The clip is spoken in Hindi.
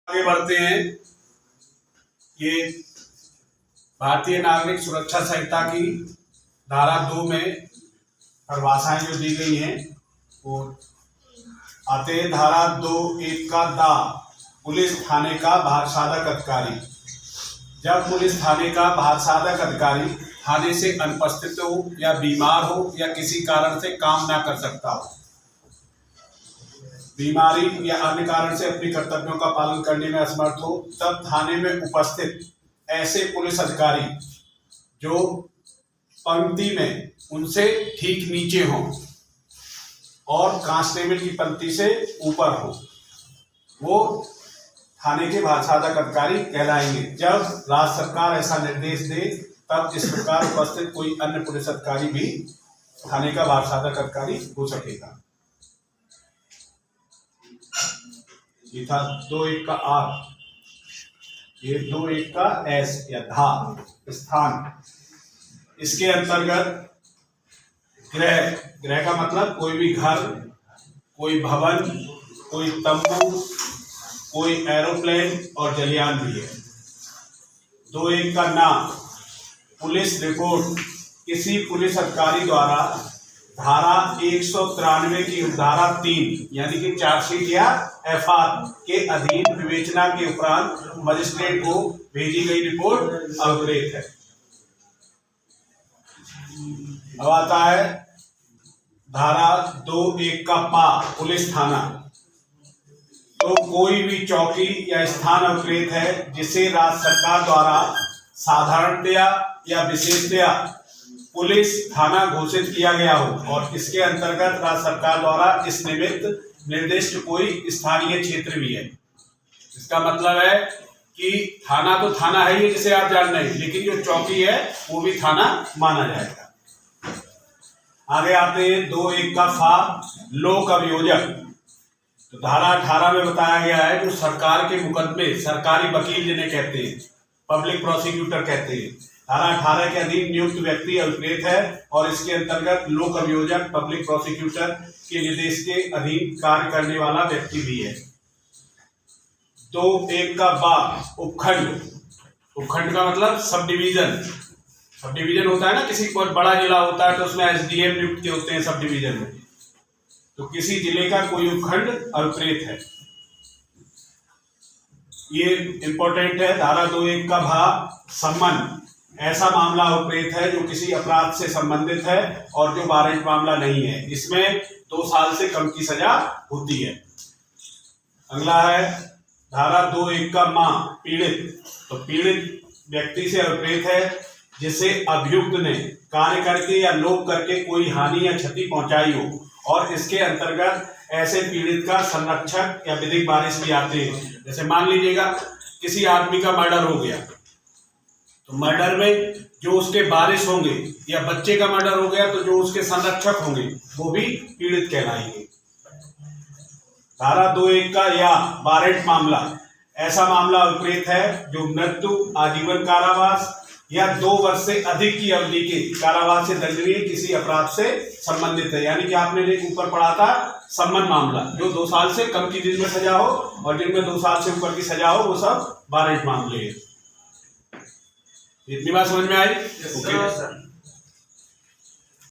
आगे बढ़ते हैं। ये भारतीय नागरिक सुरक्षा संहिता की धारा 2 में परिभाषाएं जो दी गई हैं वो आते हैं। धारा 2(1) का दा पुलिस थाने का भारसाधक अधिकारी। जब पुलिस थाने का भारसाधक अधिकारी थाने से अनुपस्थित हो या बीमार हो या किसी कारण से काम ना कर सकता हो, बीमारी या अन्य कारण से अपने कर्तव्यों का पालन करने में असमर्थ हो, तब थाने में उपस्थित ऐसे पुलिस अधिकारी जो पंक्ति में उनसे ठीक नीचे हों और कांस्टेबल की पंक्ति से ऊपर हो, वो थाने के भारसाधक अधिकारी कहलाएंगे। जब राज्य सरकार ऐसा निर्देश दे तब इस प्रकार उपस्थित कोई अन्य पुलिस अधिकारी भी थाने का भारसाधक अधिकारी हो सकेगा। ये था 2(1) का आर, ये 2(1) का एस या धा स्थान। इसके अंतर्गत गृह, गृह का मतलब कोई भी घर, कोई भवन, कोई तंबू, कोई एरोप्लेन और जलयान भी है। 2(1) का ना पुलिस रिपोर्ट किसी पुलिस अधिकारी द्वारा धारा 193 की धारा 3 यानी कि चार्जशीट या एफआर के अधीन विवेचना के उपरांत मजिस्ट्रेट को भेजी गई रिपोर्ट अभिप्रेत है। अब आता है धारा 2(1) का पा पुलिस थाना। तो कोई भी चौकी या स्थान अभिप्रेत है जिसे राज्य सरकार द्वारा साधारणतया या विशेषतया पुलिस थाना घोषित किया गया हो और इसके अंतर्गत राज्य सरकार द्वारा इस निमित्त निर्दिष्ट कोई स्थानीय क्षेत्र भी है। इसका मतलब है कि थाना तो थाना है ही जिसे आप जान रहे हैं, लेकिन जो चौकी है वो भी थाना माना जाएगा। आगे आते हैं 2(1) का फा लोक अभियोजक। तो धारा 18 में बताया गया है जो सरकार के मुकदमे, सरकारी वकील जिन्हें कहते हैं, पब्लिक प्रोसिक्यूटर कहते हैं, धारा 18 के अधीन नियुक्त व्यक्ति अभिप्रेत है और इसके अंतर्गत लोक अभियोजक पब्लिक प्रोसिक्यूटर के निर्देश के अधीन कार्य करने वाला व्यक्ति भी है। 2(1) का बा उपखंड। उपखंड का मतलब सब डिवीजन। सब डिवीजन होता है ना, किसी बहुत बड़ा जिला होता है तो उसमें एसडीएम नियुक्त होते हैं सब डिवीजन में, तो किसी जिले का कोई उपखंड अभिप्रेत है। ये इंपॉर्टेंट है। धारा 2(1) का भा सम्मन। ऐसा मामला अभिप्रेत है जो किसी अपराध से संबंधित है और जो वारंट मामला नहीं है। इसमें 2 साल से कम की सजा होती है। अगला है धारा 2(1) का मा पीड़ित। तो पीड़ित व्यक्ति से अभिप्रेत है जिसे अभियुक्त ने कार्य करके या लोक करके कोई हानि या क्षति पहुंचाई हो और इसके अंतर्गत ऐसे पीड़ित का संरक्षक या विधिक वारिस भी आते हैं। जैसे मान लीजिएगा किसी आदमी का मर्डर हो गया तो मर्डर में जो उसके वारिस होंगे या बच्चे का मर्डर हो गया तो जो उसके संरक्षक होंगे वो भी पीड़ित कहलाएंगे। धारा 2(1) का या वारंट मामला। ऐसा मामला अभिप्रेत है जो मृत्यु, आजीवन कारावास या 2 वर्ष से अधिक की अवधि के कारावास से दंडनीय किसी अपराध से संबंधित है। यानी कि आपने ऊपर पढ़ा था सम्मन मामला, जो 2 साल से कम की जिनमें सजा हो और जिनमें 2 साल से ऊपर की सजा हो वो सब वारंट मामले हैं। इतनी बात समझ में आई? ओके।